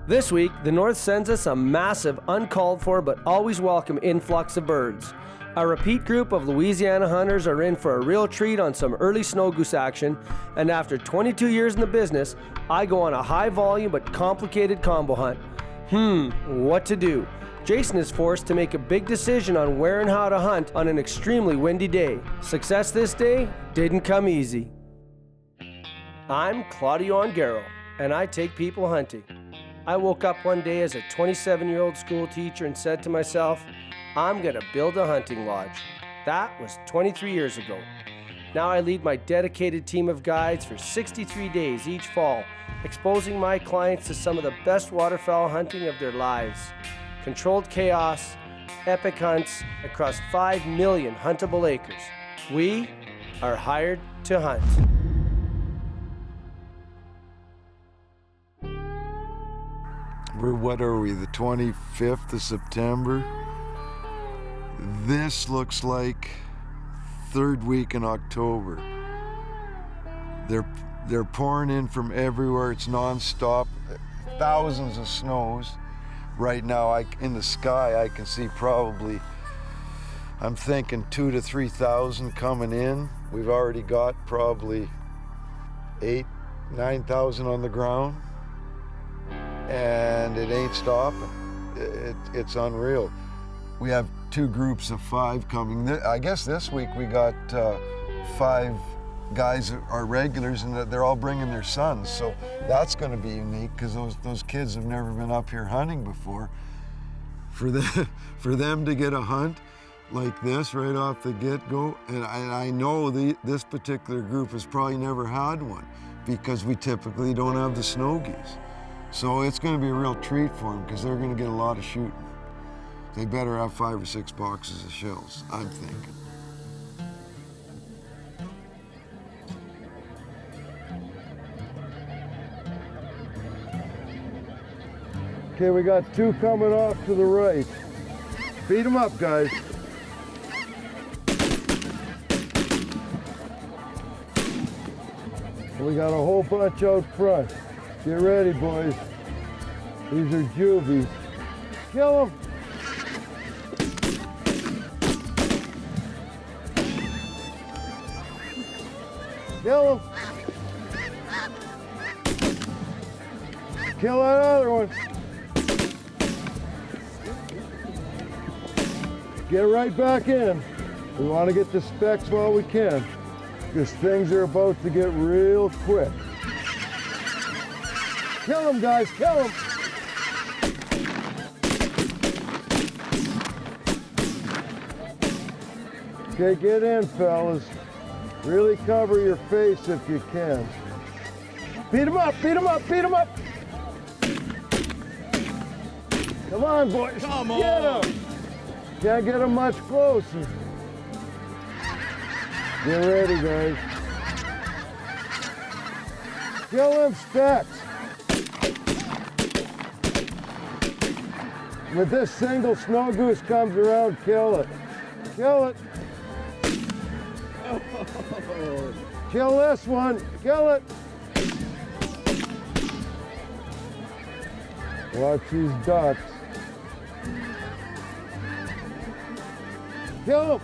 This week, the North sends us a massive, uncalled for but always welcome influx of birds. A repeat group of Louisiana hunters are in for a real treat on some early snow goose action, and after 22 years in the business, I go on a high volume but complicated combo hunt. What to do? Jason is forced to make a big decision on where and how to hunt on an extremely windy day. Success this day didn't come easy. I'm Claudio Ongaro, and I take people hunting. I woke up one day as a 27-year-old school teacher and said to myself, I'm gonna build a hunting lodge. That was 23 years ago. Now I lead my dedicated team of guides for 63 days each fall, exposing my clients to some of the best waterfowl hunting of their lives. Controlled chaos, epic hunts across 5 million huntable acres. We are hired to hunt. What are we, the 25th of September? This looks like third week in October. They're pouring in from everywhere. It's nonstop, thousands of snows. Right now, in the sky, I can see probably, I'm thinking 2,000 to 3,000 coming in. We've already got probably 8,000, 9,000 on the ground. And it ain't stopping. It's unreal. We have 2 groups of 5 coming. I guess this week we got 5 guys that are regulars, and they're all bringing their sons. So that's going to be unique because those kids have never been up here hunting before. For them to get a hunt like this right off the get-go, and I know this particular group has probably never had one because we typically don't have the snow geese. So it's going to be a real treat for them because they're going to get a lot of shooting. They better have 5 or 6 boxes of shells, I'm thinking. Okay, we got 2 coming off to the right. Beat them up, guys. We got a whole bunch out front. Get ready, boys. These are juvies. Kill them. Kill them. Kill that other one. Get right back in. We want to get the specs while we can, because things are about to get real quick. Kill them, guys, kill them. Okay, get in, fellas. Really cover your face if you can. Beat them up, beat them up, beat them up. Come on, boys. Come on. Get them. Can't get them much closer. Get ready, guys. Kill them specs. When this single snow goose comes around, kill it. Kill it. Oh. Kill this one. Kill it. Watch these ducks. Kill them.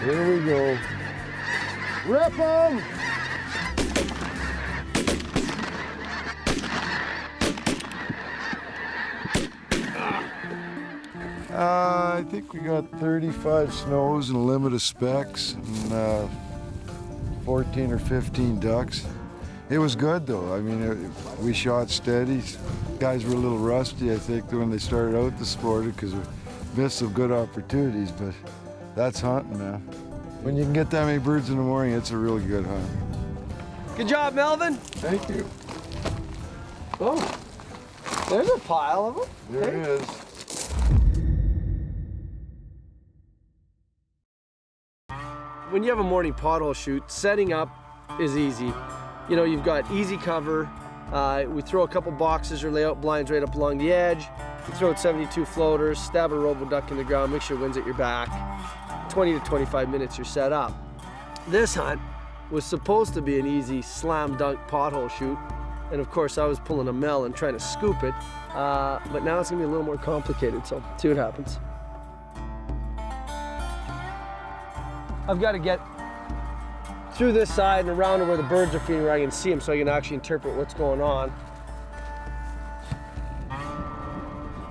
Here we go. Rip them! I think we got 35 snows and a limit of specs and 14 or 15 ducks. It was good though. I mean, we shot steady. Guys were a little rusty, I think, when they started out the sport because we missed some good opportunities, but that's hunting, man. When you can get that many birds in the morning, it's a really good hunt. Good job, Melvin. Thank you. Oh, there's a pile of them. There is. When you have a morning pothole shoot, setting up is easy. You know, you've got easy cover. We throw a couple boxes or layout blinds right up along the edge. We throw out 72 floaters, stab a robo duck in the ground, make sure wind's at your back. 20 to 25 minutes, you're set up. This hunt was supposed to be an easy slam dunk pothole shoot. And of course I was pulling a Mel and trying to scoop it. But now it's gonna be a little more complicated, so see what happens. I've got to get through this side and around to where the birds are feeding, where I can see them, so I can actually interpret what's going on.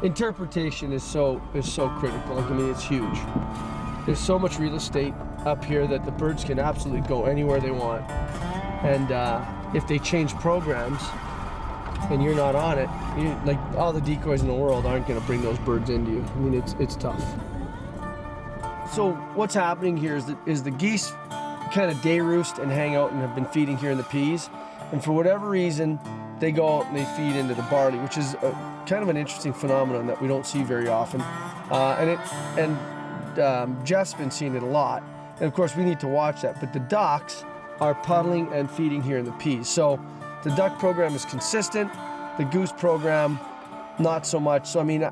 Interpretation is so critical. Like, I mean, it's huge. There's so much real estate up here that the birds can absolutely go anywhere they want. And if they change programs and you're not on it, like all the decoys in the world aren't going to bring those birds into you. I mean, it's tough. So what's happening here is the geese kind of day roost and hang out and have been feeding here in the peas. And for whatever reason, they go out and they feed into the barley, which is kind of an interesting phenomenon that we don't see very often. Jeff's been seeing it a lot. And of course, we need to watch that. But the ducks are puddling and feeding here in the peas. So the duck program is consistent. The goose program, not so much. So I mean,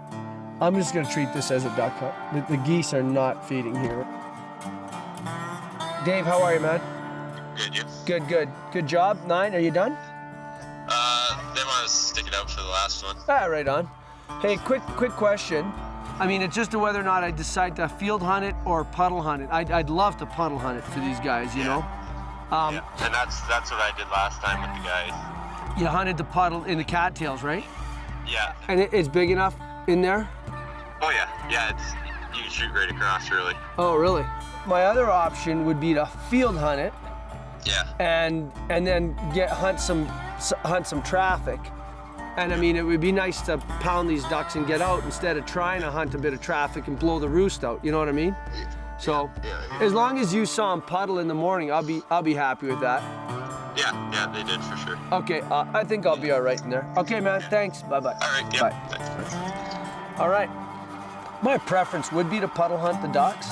I'm just going to treat this as a duck hunt. The geese are not feeding here. Dave, how are you, man? Good, you? Good job. 9, are you done? They want to stick it out for the last one. Right on. Hey, quick question. I mean, it's just whether or not I decide to field hunt it or puddle hunt it. I'd love to puddle hunt it for these guys, you know? Yeah, and that's what I did last time with the guys. You hunted the puddle in the cattails, right? Yeah. And it's big enough in there? Oh yeah, you can shoot right across, really. Oh, really? My other option would be to field hunt it. Yeah. And then hunt some traffic. And I mean, it would be nice to pound these ducks and get out instead of trying to hunt a bit of traffic and blow the roost out. You know what I mean? So, as long as you saw them puddle in the morning, I'll be happy with that. Yeah, they did for sure. Okay, I think I'll be all right in there. Okay, man. Thanks. Bye bye. All right. Yeah. Bye. Thanks. All right. My preference would be to puddle hunt the ducks.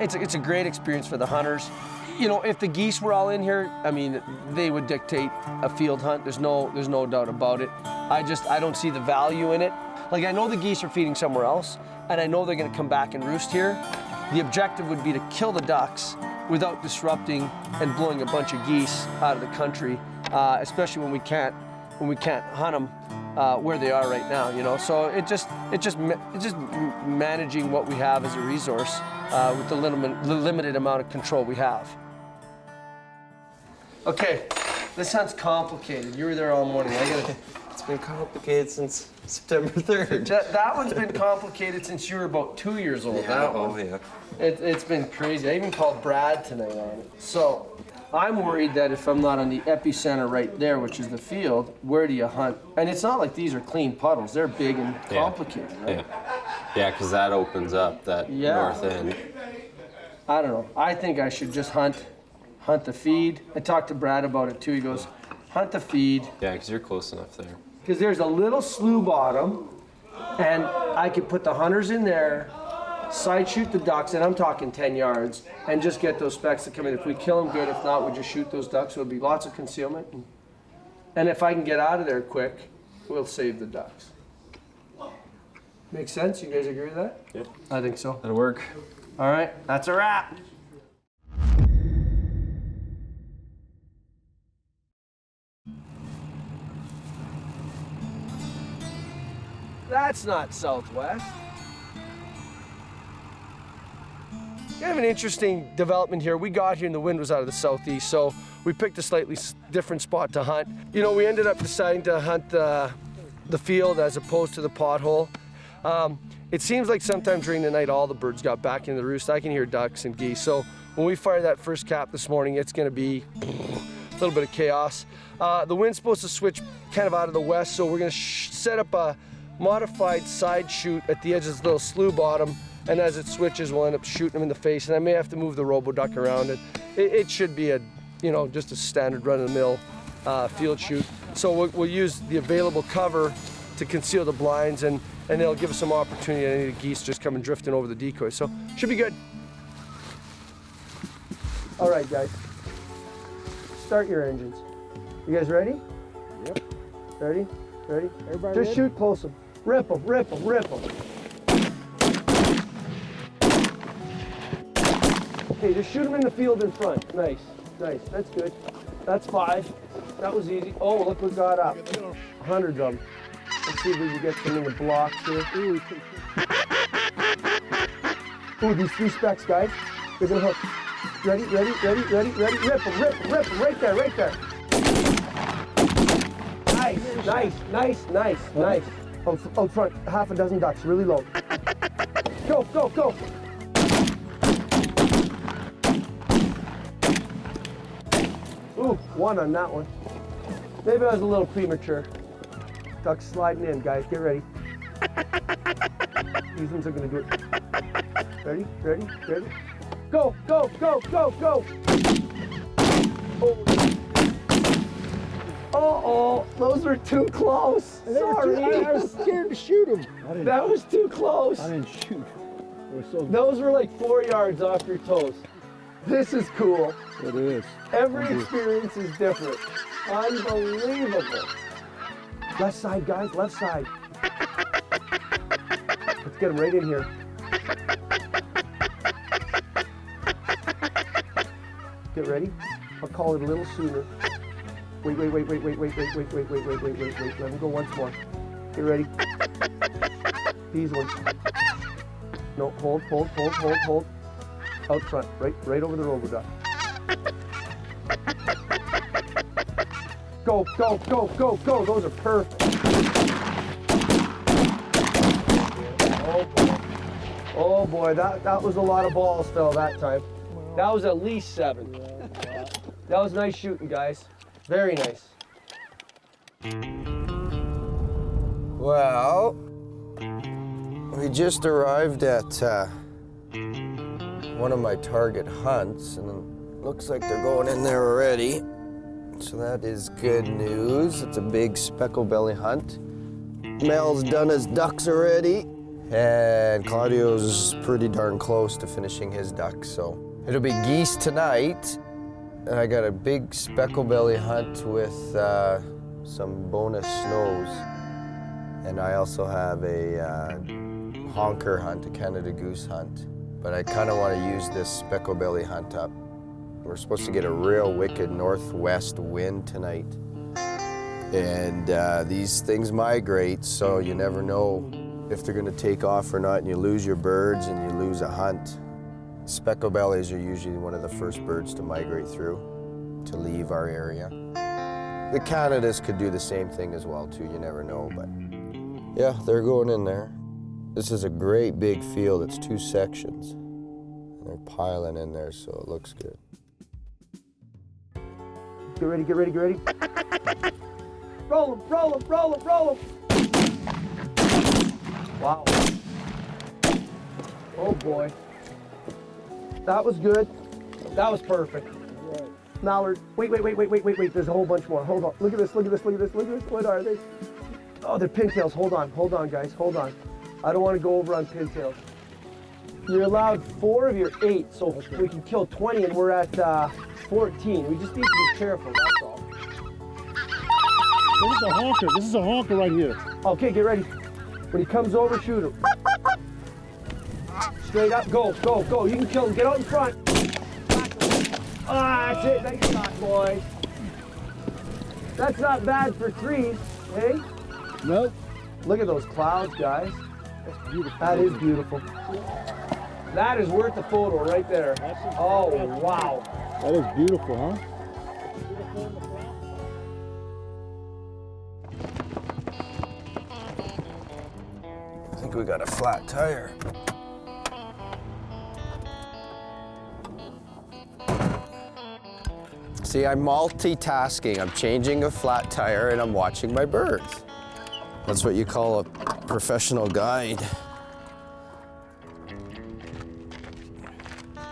It's a great experience for the hunters. You know, if the geese were all in here, I mean, they would dictate a field hunt. There's no doubt about it. I don't see the value in it. Like, I know the geese are feeding somewhere else, and I know they're gonna come back and roost here. The objective would be to kill the ducks without disrupting and blowing a bunch of geese out of the country, especially when we can't hunt them where they are right now, you know. So it's just managing what we have as a resource with the limited amount of control we have. Okay, this hunt's complicated. You were there all morning. It's been complicated since September 3rd. That one's been complicated since you were about 2 years old. Yeah, that one. oh yeah. It's been crazy. I even called Brad tonight on it. So I'm worried that if I'm not on the epicenter right there, which is the field, where do you hunt? And it's not like these are clean puddles. They're big and complicated, right? Yeah, because that opens up that north end. I don't know. I think I should just hunt the feed. I talked to Brad about it too. He goes, hunt the feed. Yeah, because you're close enough there. Because there's a little slough bottom, and I could put the hunters in there, side shoot the ducks, and I'm talking 10 yards, and just get those specks to come in. If we kill them, good. If not, we'll just shoot those ducks. There'll be lots of concealment. And if I can get out of there quick, we'll save the ducks. Make sense? You guys agree with that? Yep. I think so. That'll work. All right, that's a wrap. That's not southwest. We have an interesting development here. We got here and the wind was out of the southeast, so we picked a slightly different spot to hunt. You know, we ended up deciding to hunt the field as opposed to the pothole. It seems like sometimes during the night all the birds got back into the roost. I can hear ducks and geese. So when we fire that first cap this morning, it's gonna be a little bit of chaos. The wind's supposed to switch kind of out of the west, so we're gonna set up a modified side shoot at the edge of this little slough bottom, and as it switches, we'll end up shooting them in the face, and I may have to move the robo-duck around it. It should be just a standard run-of-the-mill field shoot. So we'll use the available cover to conceal the blinds, and it'll give us some opportunity. Any of the geese just coming drifting over the decoy, so should be good. All right, guys, start your engines. You guys ready? Yep. Ready? Everybody Just ready? shoot close them. Rip them. Okay, just shoot them in the field in front. Nice, nice, that's good. That's 5. That was easy. Oh, look what got up. Hundreds of them. Let's see if we can get some in the blocks here. Ooh, these 3 specks, guys. They're gonna hook. Ready, ready, ready, ready, ready. Rip them, rip them, rip them. Right there, right there. Nice, nice, nice, nice, nice. Out front, half a dozen ducks, really low. Go, go, go. Ooh, 1 on that one. Maybe I was a little premature. Ducks sliding in, guys, get ready. These ones are gonna do it. Ready, ready, ready. Go, go, go, go, go. Uh-oh, those were too close. Sorry. I was scared to shoot them. That was too close. I didn't shoot. Those were like 4 yards off your toes. This is cool. It is. Every experience is different. Unbelievable. Left side, guys, left side. Let's get them right in here. Get ready. I'll call it a little sooner. Wait, wait, wait, wait, wait, wait, wait, wait, wait, wait, wait, wait, wait, wait. Let me go once more. Get ready. These ones. No, hold, hold, hold, hold, hold. Out front, right over the roboduck. Go, go, go, go, go. Those are perfect. Oh boy. Oh boy, that was a lot of balls, Phil, that time. That was at least 7. That was nice shooting, guys. Very nice. Well, we just arrived at one of my target hunts, and it looks like they're going in there already. So that is good news. It's a big speckle belly hunt. Mel's done his ducks already, and Claudio's pretty darn close to finishing his ducks. So it'll be geese tonight, and I got a big speckle belly hunt with some bonus snows. And I also have a honker hunt, a Canada goose hunt. But I kind of want to use this speckle belly hunt up. We're supposed to get a real wicked northwest wind tonight. And these things migrate, so you never know if they're going to take off or not, and you lose your birds and you lose a hunt. Speckle bellies are usually one of the first birds to migrate through, to leave our area. The Canadas could do the same thing as well too, you never know, but yeah, they're going in there. This is a great big field, it's 2 sections. They're piling in there, so it looks good. Get ready, get ready, get ready. Roll them, roll them, roll them, roll them. Wow. Oh boy. That was good. That was perfect. Mallard, wait, wait, wait, wait, wait, wait, wait. There's a whole bunch more. Hold on. Look at this, look at this, look at this, look at this. What are they? Oh, they're pintails. Hold on, guys, hold on. I don't want to go over on pintails. You're allowed 4 of your 8, so we can kill 20, and we're at 14. We just need to be careful, that's all. This is a honker. This is a honker right here. Okay, get ready. When he comes over, shoot him. Straight up, go, go, go. You can kill him. Get out in front. Ah, that's it. Nice shot, boys. That's not bad for 3, hey? Nope. Look at those clouds, guys. That's beautiful. That is beautiful. That is worth a photo right there. Oh, wow. That is beautiful, huh? I think we got a flat tire. See, I'm multitasking. I'm changing a flat tire and I'm watching my birds. That's what you call a professional guide.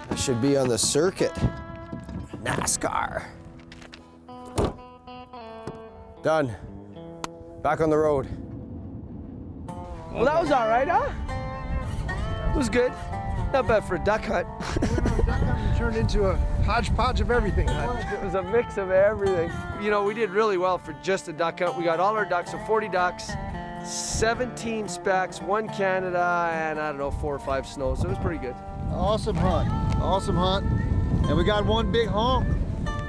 I should be on the circuit. NASCAR. Done. Back on the road. Well, that was all right, huh? It was good. Not bad for a duck hunt. You turned into a hodgepodge of everything, huh? It was a mix of everything. You know, we did really well for just a duck hunt. We got all our ducks, so 40 ducks, 17 specks, 1 Canada, and I don't know, 4 or 5 snows. So it was pretty good. Awesome hunt. Awesome hunt. And we got one big honk.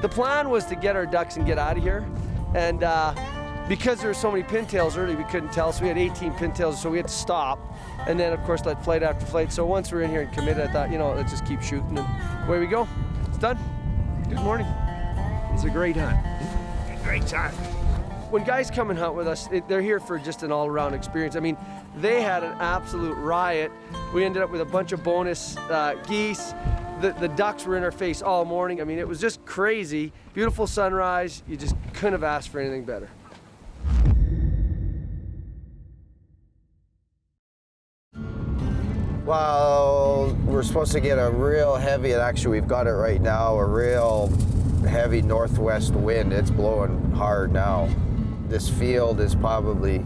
The plan was to get our ducks and get out of here. And because there were so many pintails early, we couldn't tell. So we had 18 pintails, so we had to stop. And then, of course, let flight after flight. So once we were in here and committed, I thought, you know, let's just keep shooting. And away we go. It's done. Good morning. It's a great hunt. Great time. When guys come and hunt with us, they're here for just an all-around experience. I mean, they had an absolute riot. We ended up with a bunch of bonus geese. The ducks were in our face all morning. I mean, it was just crazy. Beautiful sunrise. You just couldn't have asked for anything better. Well, we're supposed to get a real heavy, and actually we've got it right now, a real heavy northwest wind. It's blowing hard now. This field is probably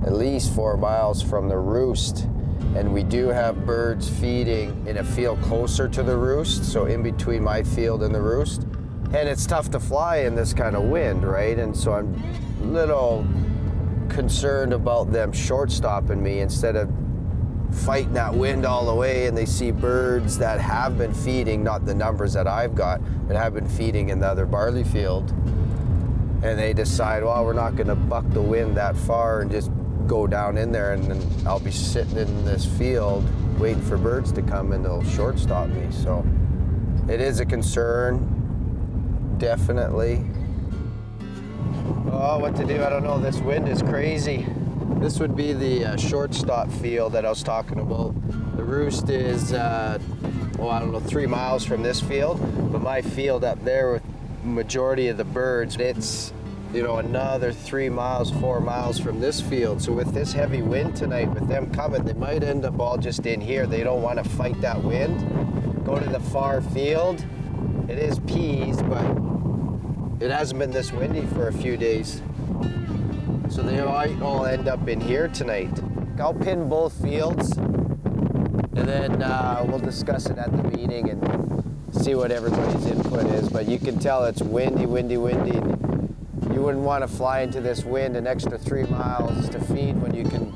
at least 4 miles from the roost, and we do have birds feeding in a field closer to the roost, so in between my field and the roost. And it's tough to fly in this kind of wind, right? And so I'm a little concerned about them short stopping me instead of fighting that wind all the way, and they see birds that have been feeding, not the numbers that I've got, but have been feeding in the other barley field. And they decide, well, we're not gonna buck the wind that far and just go down in there, and then I'll be sitting in this field waiting for birds to come and they'll short stop me. So it is a concern, definitely. Oh, what to do, I don't know, this wind is crazy. This would be the shortstop field that I was talking about. The roost is, I don't know, 3 miles from this field, but my field up there with majority of the birds, it's, you know, another 3 miles, 4 miles from this field. So with this heavy wind tonight, with them coming, they might end up all just in here. They don't want to fight that wind, go to the far field. It is peas, but it hasn't been this windy for a few days. So they might all end up in here tonight. I'll pin both fields, and then we'll discuss it at the meeting and see what everybody's input is. But you can tell it's windy, windy, windy. You wouldn't want to fly into this wind an extra 3 miles to feed when you can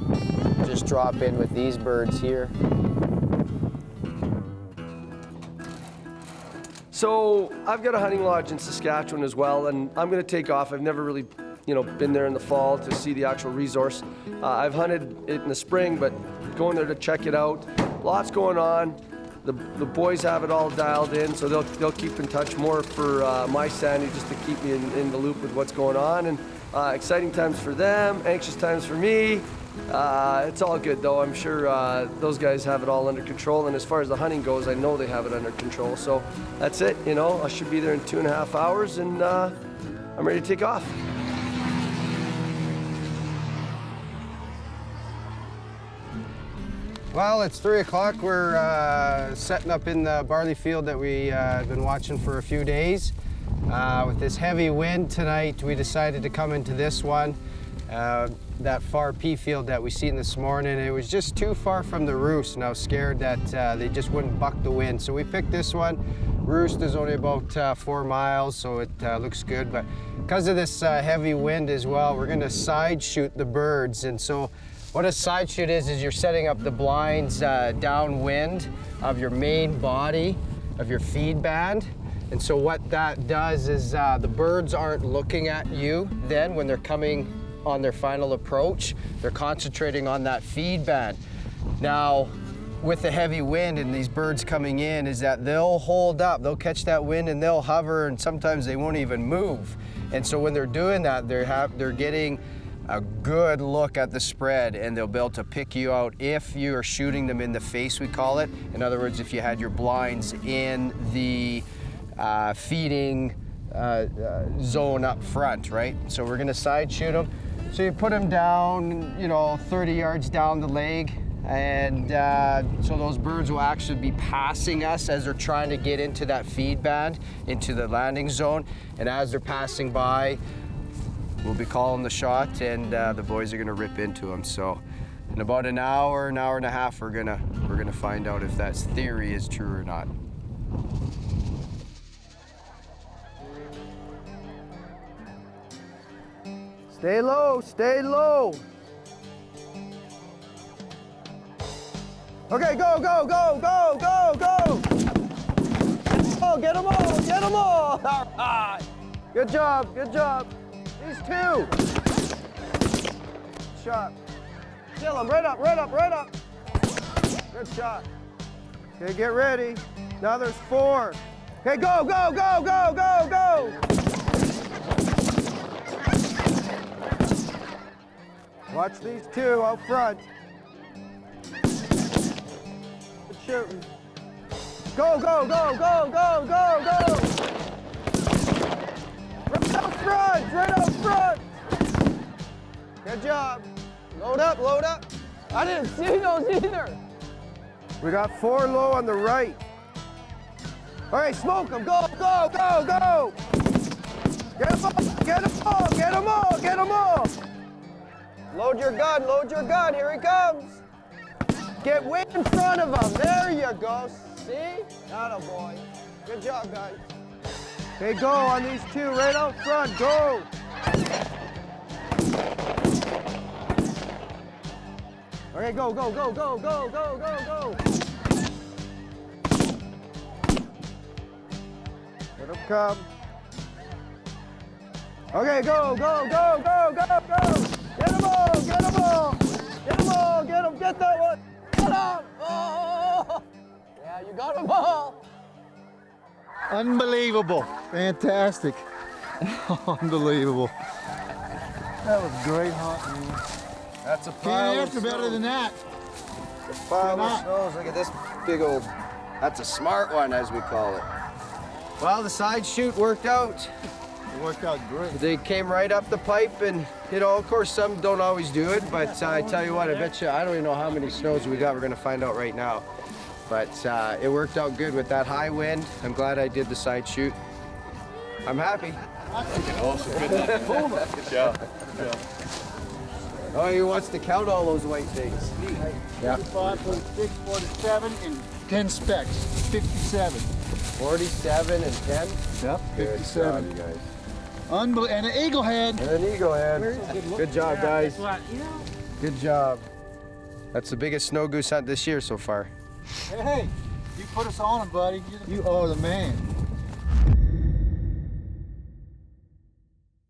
just drop in with these birds here. So I've got a hunting lodge in Saskatchewan as well, and I'm going to take off. I've never really, been there in the fall to see the actual resource. I've hunted it in the spring, but going there to check it out. Lots going on. The boys have it all dialed in, so they'll keep in touch more for my sanity, just to keep me in the loop with what's going on. And exciting times for them, anxious times for me. It's all good though. I'm sure those guys have it all under control. And as far as the hunting goes, I know they have it under control. So that's it. I should be there in 2.5 hours, and I'm ready to take off. Well, it's 3 o'clock. We're setting up in the barley field that we've been watching for a few days. With this heavy wind tonight, we decided to come into this one. That far pea field that we seen this morning, it was just too far from the roost, and I was scared that they just wouldn't buck the wind. So we picked this one. Roost is only about 4 miles, so it looks good. But because of this heavy wind as well, we're gonna side shoot the birds. And so what a side shoot is you're setting up the blinds downwind of your main body of your feed band. And so what that does is the birds aren't looking at you then when they're coming on their final approach. They're concentrating on that feed band. Now, with the heavy wind and these birds coming in, is that they'll hold up, they'll catch that wind and they'll hover, and sometimes they won't even move. And so when they're doing that, they're getting a good look at the spread, and they'll be able to pick you out if you are shooting them in the face, we call it. In other words, if you had your blinds in the feeding zone up front, right? So we're gonna side shoot them. So you put them down, 30 yards down the leg, and so those birds will actually be passing us as they're trying to get into that feed band, into the landing zone. And as they're passing by, we'll be calling the shot, and the boys are gonna rip into them. So in about an hour and a half, we're gonna find out if that theory is true or not. Stay low, stay low. Okay, go, go, go, go, go, go. all, get them all, get them all. All right. Good job, good job. These two. Shot. Kill them, right up, right up, right up. Good shot. Okay, get ready. Now there's 4. Okay, go, go, go, go, go, go. Watch these 2 out front. Good shooting. Go, go, go, go, go, go, go. Right out front, right out front. Good job. Load up, load up. I didn't see those either. We got 4 low on the right. All right, smoke them. Go, go, go, go. Get them all, get them all, get them all, get them all. Load your gun, here he comes. Get way in front of him, there you go. See? Atta boy. Good job, guys. Okay, go on these 2, right out front, go. Okay, go, go, go, go, go, go, go, go. Let him come. Okay, go, go, go, go, go, go. Get them all, get them all. Get them all, get them, get that one. Get them. Oh. Yeah, you got them all. Unbelievable. Fantastic. Unbelievable. That was great hunting. That's a Can't pile ask for better than that. A pile of snows. Look at this big old, that's a smart one, as we call it. Well, the side shoot worked out. It worked out great. They came right up the pipe and, you know, of course, some don't always do it, but I tell you what, I bet you, I don't even know how many snows we got. We're going to find out right now. But it worked out good with that high wind. I'm glad I did the side shoot. I'm happy. Awesome. Good job. Oh, he wants to count all those white things. Yeah. 45, 46, 47, and 10 specks. 57. 47 and 10? Yep, 57. Good job, you guys. Unbelievable. And an eagle head. And an eagle head. Good job, guys. Good job. That's the biggest snow goose hunt this year so far. Hey, you put us on him, buddy. You are the man.